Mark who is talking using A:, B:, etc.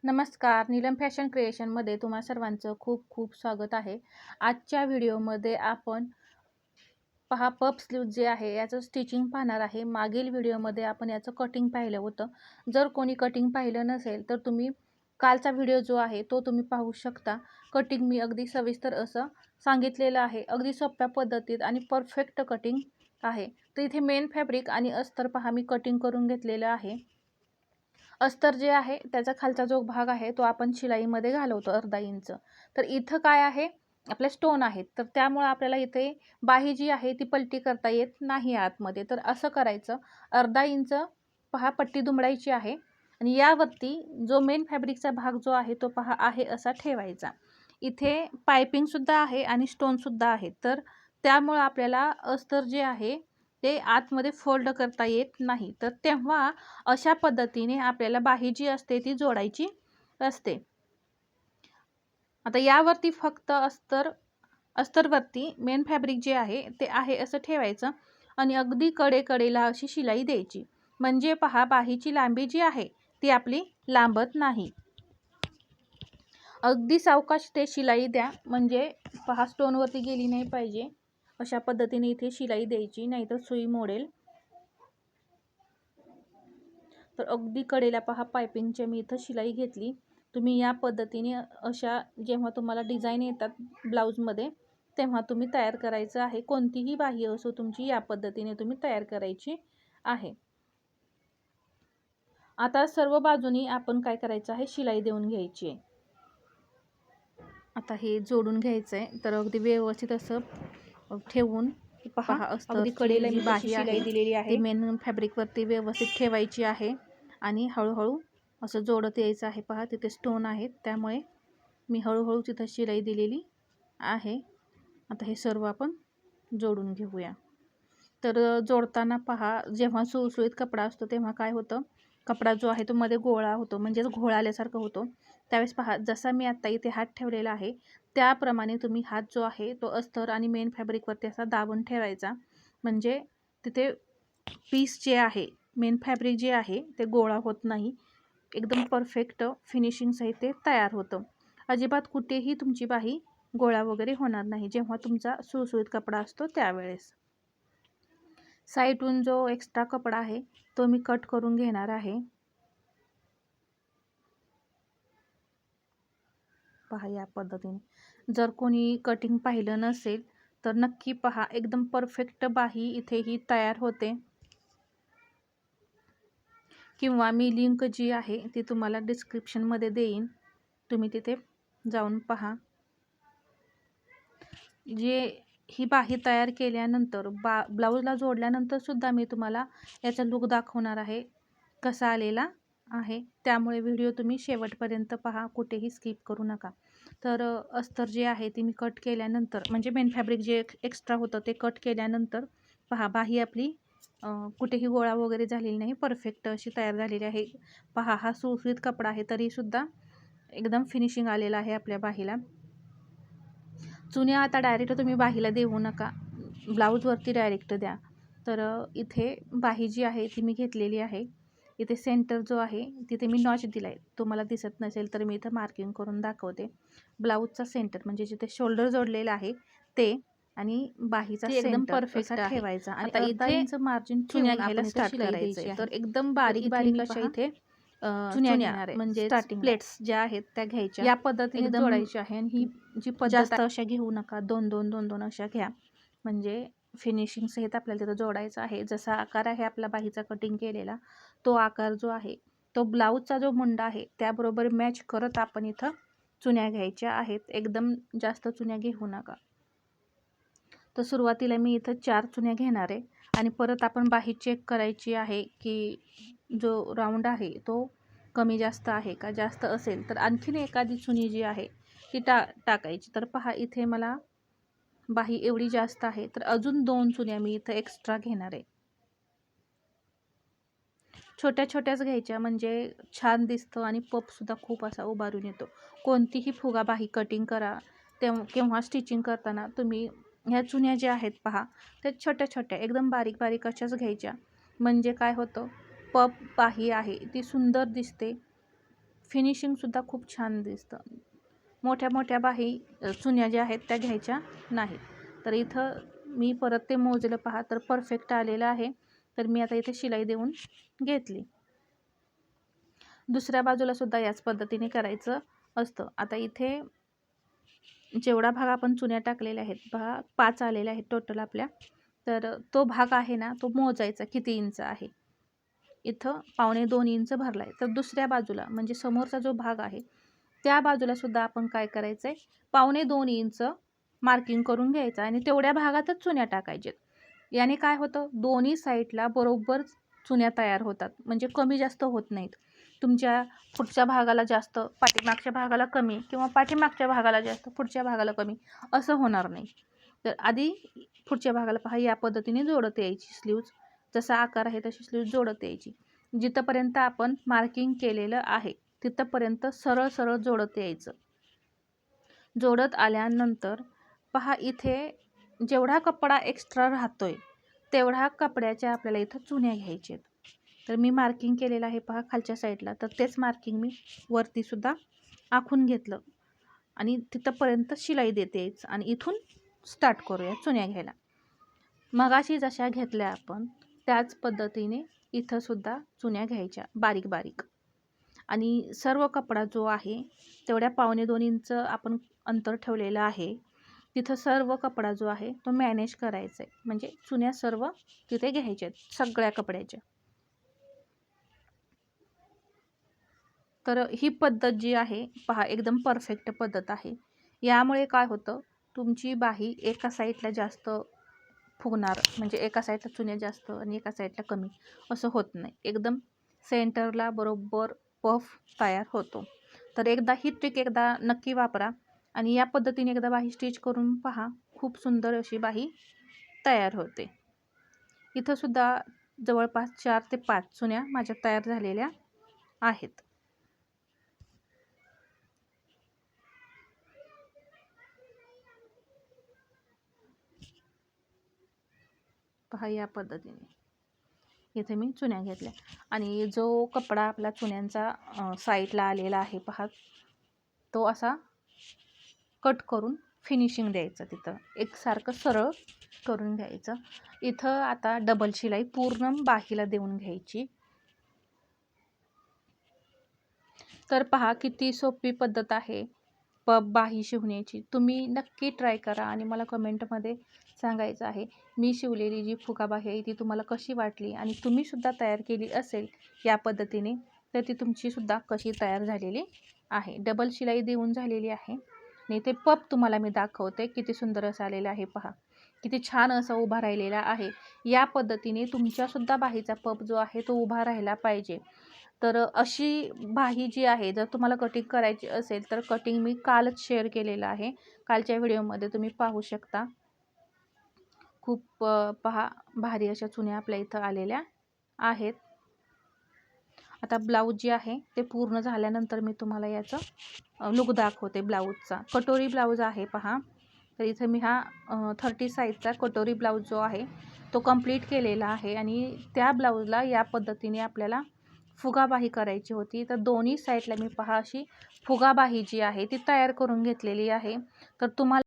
A: नमस्कार, नीलम फॅशन क्रिएशनमध्ये तुम्हा सर्वांचं खूप खूप स्वागत आहे. आजच्या व्हिडिओमध्ये आपण पफ स्लीव्ह जे आहे याचं स्टिचिंग पाहणार आहे. मागील व्हिडिओमध्ये आपण याचं कटिंग पाहिलं होतं. जर कोणी कटिंग पाहिलं नसेल तर तुम्ही कालचा व्हिडिओ जो आहे तो तुम्ही पाहू शकता. कटिंग मी अगदी सविस्तर असं सांगितलेलं आहे. अगदी सोप्या पद्धतीत आणि परफेक्ट कटिंग आहे. तर इथे मेन फॅब्रिक आणि अस्तर पहा मी कटिंग करून घेतलेलं आहे. अस्तर जे आहे त्याचा खालचा जो भाग आहे तो आपण शिलाईमध्ये घालवतो अर्धा इंच. तर इथं काय आहे आपले स्टोन आहेत, तर त्यामुळे आपल्याला इथे बाही जी आहे ती पलटी करता येत नाही आतमध्ये. तर असं करायचं, अर्धा इंच पहा पट्टी दुमडायची आहे आणि यावरती जो मेन फॅब्रिकचा भाग जो आहे तो पहा आहे असा ठेवायचा. इथे पायपिंगसुद्धा आहे आणि स्टोनसुद्धा आहे, तर त्यामुळं आपल्याला अस्तर जे आहे ते आतमध्ये फोल्ड करता येत नाही. तर तेव्हा अशा पद्धतीने आपल्याला बाही जी असते ती जोडायची असते. आता यावरती फक्त अस्तरवरती मेन फॅब्रिक जे आहे ते आहे असं ठेवायचं आणि अगदी कडेला अशी शिलाई द्यायची. म्हणजे पहा बाहीची लांबी जी आहे ती आपली लांबत नाही. अगदी सावकाश ते शिलाई द्या, म्हणजे पहा स्टोनवरती गेली नाही पाहिजे. अशा पद्धतीने इथे शिलाई द्यायची, नाहीतर सुई मोडेल. तर अगदी कडेला पहा पायपिंगच्या मी इथं शिलाई घेतली. तुम्ही या पद्धतीने अशा जेव्हा तुम्हाला डिझाईन येतात ब्लाऊजमध्ये तेव्हा तुम्ही तयार करायचं आहे. कोणतीही बाही असो तुमची या पद्धतीने तुम्ही तयार करायची आहे. आता सर्व बाजूनी आपण काय करायचं आहे, शिलाई देऊन घ्यायची आहे. आता हे जोडून घ्यायचं आहे. तर अगदी व्यवस्थित असं ठेवून पहा अगदी कडेला मी बाही शिलाई दिलेली आहे ती मेन फॅब्रिकवरती व्यवस्थित ठेवायची आहे आणि हळूहळू असं जोडत यायचं आहे. पहा तिथे स्टोन आहेत त्यामुळे मी हळूहळू तिथं शिलाई दिलेली आहे. आता हे सर्व आपण जोडून घेऊया. तर जोडताना पहा जेव्हा सुळसुळीत कपडा असतो तेव्हा काय होतं, कपडा जो आहे तो मध्ये गोळा होतो, म्हणजेच घोळ आल्यासारखं होतो. त्यावेळेस पहा जसा मी आत्ता इथे हात ठेवलेला आहे त्याप्रमाणे तुम्ही हात जो आहे तो अस्तर आणि मेन फॅब्रिकवरती असा दाबून ठेवायचा. म्हणजे तिथे पीस जे आहे मेन फॅब्रिक जे आहे ते गोळा होत नाही. एकदम परफेक्ट फिनिशिंगसहित ते तयार होतं. अजिबात कुठेही तुमची बाही गोळा वगैरे होणार नाही जेव्हा तुमचा सुळसुळीत कपडा असतो त्यावेळेस. साईडून जो एक्स्ट्रा कपडा आहे तो मी कट करून घेणार आहे. पहा या पद्धतीने. जर कोणी कटिंग पाहिलं नसेल तर नक्की पहा, एकदम परफेक्ट बाही इथे ही तयार होते. किंवा मी लिंक जी आहे ती तुम्हाला डिस्क्रिप्शनमध्ये देईन, तुम्ही तिथे जाऊन पहा. जे ही बाही तयार केल्यानंतर ब्लाऊजला जोडल्यानंतर सुद्धा मी तुम्हाला याचा लुक दाखवणार आहे कसा आलेला आहे. त्यामुळे व्हिडिओ तुम्ही शेवटपर्यंत पहा, कुठेही स्किप करू नका. तर अस्तर जे आहे ते मी कट केल्यानंतर, म्हणजे मेन फॅब्रिक जे एक्स्ट्रा होतं ते कट केल्यानंतर पहा बाही आपली कुठेही गोळा वगैरे झालेली नाही, परफेक्ट अशी तयार झालेली आहे. पहा हा सुळसुळीत कपडा आहे तरीसुद्धा एकदम फिनिशिंग आलेलं आहे आपल्या बाहीला. चुन्या आता डायरेक्ट तुम्ही बाहीला देऊ नका, ब्लाऊजवरती डायरेक्ट द्या. तर इथे बाही जी आहे ती मी घेतलेली आहे. इथे सेंटर जो आहे तिथे मी नॉच दिला आहे, तुम्हाला दिसत नसेल तर मी इथं मार्किंग करून दाखवते. ब्लाऊजचा सेंटर म्हणजे जिथे शोल्डर जोडलेलं आहे ते आणि बाहीचा एकदम परफेक्ट ठेवायचा. आणि आता इथे मार्जिन चुन्या घ्यायला स्टार्ट करायचे. तर एकदम बारीक बारीक अशा इथे चुन्या घेणार आहे, म्हणजे प्लेट्स ज्या आहेत त्या घ्यायच्या, या पद्धतीने जोडायची आहे. आणि ही जी पद्धत जास्त अशा घेऊ नका, दोन दोन अशा घ्या, म्हणजे फिनिशिंग सहित आपल्याला तिथं जोडायचं आहे. जसा आकार आहे आपला बाहीचा कटिंग केलेला तो आकार जो आहे तो ब्लाऊजचा जो मुंडा आहे त्याबरोबर मॅच करत आपण इथं चुन्या घ्यायच्या आहेत. एकदम जास्त चुन्या घेऊ नका. तर सुरुवातीला मी इथं 4 चुन्या घेणार आहे आणि परत आपण बाही चेक करायची आहे की जो राऊंड आहे तो कमी जास्त आहे का. जास्त असेल तर आणखीन एखादी चुनी जी आहे ती टाकायची. तर पहा इथे मला बाही एवढी जास्त आहे तर अजून 2 चुन्या मी इथं एक्स्ट्रा घेणार आहे. छोट्या छोट्याच घ्यायच्या, म्हणजे छान दिसतं आणि पफसुद्धा खूप असा उभारून येतो. कोणतीही फुगा बाही कटिंग करा किंवा स्टिचिंग करताना तुम्ही ह्या चुन्या ज्या आहेत पहा त्या छोट्या छोट्या एकदम बारीक बारीक अशाच घ्यायच्या. म्हणजे काय होतं, पफ बाही आहे ती सुंदर दिसते, फिनिशिंगसुद्धा खूप छान दिसतं. मोठ्या मोठ्या बाही चुन्या ज्या आहेत त्या घ्यायच्या नाहीत. तर इथं मी परत ते मोजलं पहा, तर परफेक्ट आलेलं आहे. तर मी आता इथे शिलाई देऊन घेतली. दुसऱ्या बाजूला सुद्धा याच पद्धतीने करायचं असतं. आता इथे जेवढा भाग आपण चुन्या टाकलेल्या आहेत पहा, 5 आलेल्या आहेत टोटल आपल्या. तर तो भाग आहे ना, तो मोजायचा किती इंच आहे. इथं 2.25 इंच भरला आहे. तर दुसऱ्या बाजूला म्हणजे समोरचा जो भाग आहे त्या बाजूला सुद्धा आपण काय करायचं आहे, 2.25 इंच मार्किंग करून घ्यायचं आणि तेवढ्या भागातच चुन्या टाकायच्यात. याने काय होतं, दोन्ही साईडला बरोबर चुन्या तयार होतात, म्हणजे कमी जास्त होत नाहीत. तुमच्या पुढच्या भागाला जास्त, पाठीमागच्या भागाला कमी, किंवा पाठीमागच्या भागाला जास्त, पुढच्या भागाला कमी, असं होणार नाही. तर आधी पुढच्या भागाला पहा, या पद्धतीने जोडत यायची स्लीव्ज. जसा आकार आहे तशी स्लीव्ज जोडत यायची. जिथंपर्यंत आपण मार्किंग केलेलं आहे तिथंपर्यंत सरळ सरळ जोडत यायचं. जोडत आल्यानंतर पहा, इथे जेवढा कपडा एक्स्ट्रा राहतोय तेवढा कपड्याच्या आपल्याला इथं चुन्या घ्यायच्या आहेत. तर मी मार्किंग केलेलं आहे पहा खालच्या साईडला, तर तेच मार्किंग मी वरती सुद्धा आखून घेतलं आणि तिथंपर्यंत शिलाई देते यायचं आणि इथून स्टार्ट करूया चुन्या घ्यायला. मगाशी जशा घेतल्या आपण त्याच पद्धतीने इथं सुद्धा चुन्या घ्यायच्या बारीक बारीक. आणि सर्व कपडा जो आहे तेवढ्या 2.25 इंच आपण अंतर ठेवलेलं आहे, तिथं सर्व कपडा जो आहे तो मॅनेज करायचा आहे. म्हणजे चुन्या सर्व तिथे घ्यायच्या आहेत सगळ्या कपड्याच्या. तर ही पद्धत जी आहे पहा, एकदम परफेक्ट पद्धत आहे. यामुळे काय होतं, तुमची बाही एका साईडला जास्त फुगणार, म्हणजे एका साईडला चुन्या जास्त आणि एका साईडला कमी असं होत नाही. एकदम सेंटरला बरोबर पफ तयार होतो. तर एकदा ही ट्रिक एकदा नक्की वापरा आणि या पद्धतीने एकदा बाही स्टिच करून पहा, खूप सुंदर अशी बाही तयार होते. इथं सुद्धा जवळपास 4 ते 5 चुन्या माझ्या तयार झालेल्या आहेत. पहा, या पद्धतीने इथे मी चुन्या घेतल्या आणि जो कपडा आपला चुन्यांचा साईडला आलेला आहे पहा, तो असा कट करून फिनिशिंग द्यायचं, तिथं एकसारखं सरळ करून घ्यायचं. इथं आता डबल शिलाई पूर्ण बाहीला देऊन घ्यायची. तर पहा, किती सोपी पद्धत आहे बाही शिवण्याची. तुम्ही नक्की ट्राय करा आणि मला कमेंटमध्ये सांगायचं आहे, मी शिवलेली जी फुगाबाही आहे ती तुम्हाला कशी वाटली आणि तुम्ही सुद्धा तयार केली असेल या पद्धतीने, तर ती तुमची सुद्धा कशी तयार झालेली आहे. डबल शिलाई देऊन झालेली आहे आणि ते पप तुम्हाला मी दाखवते, किती सुंदर असं आलेलं आहे पहा, किती छान असं उभा राहिलेला आहे. या पद्धतीने तुमच्यासुद्धा बाहीचा पप जो आहे तो उभा राहिला पाहिजे. तर अशी बाही जी आहे, जर तुम्हाला कटिंग करायची असेल तर कटिंग मी कालच शेअर केलेलं आहे, कालच्या व्हिडिओमध्ये तुम्ही पाहू शकता. खूप पहा, भारी अशा चुन्या आपल्या इथं आलेल्या आहेत. आता ब्लाऊज जे आहे ते पूर्ण झाल्यानंतर मी तुम्हाला याचं लुक दाखवते ब्लाऊजचा. कटोरी ब्लाऊज आहे पहा, तर इथं मी हा 30 साईजचा कटोरी ब्लाऊज जो आहे तो कंप्लीट केलेला आहे आणि त्या ब्लाऊजला या पद्धतीने आपल्याला फुगाबाही करायची होती. तर दोन्ही साईडला मी पहा अशी फुगाबाही जी आहे ती तयार करून घेतलेली आहे. तर तुम्हाला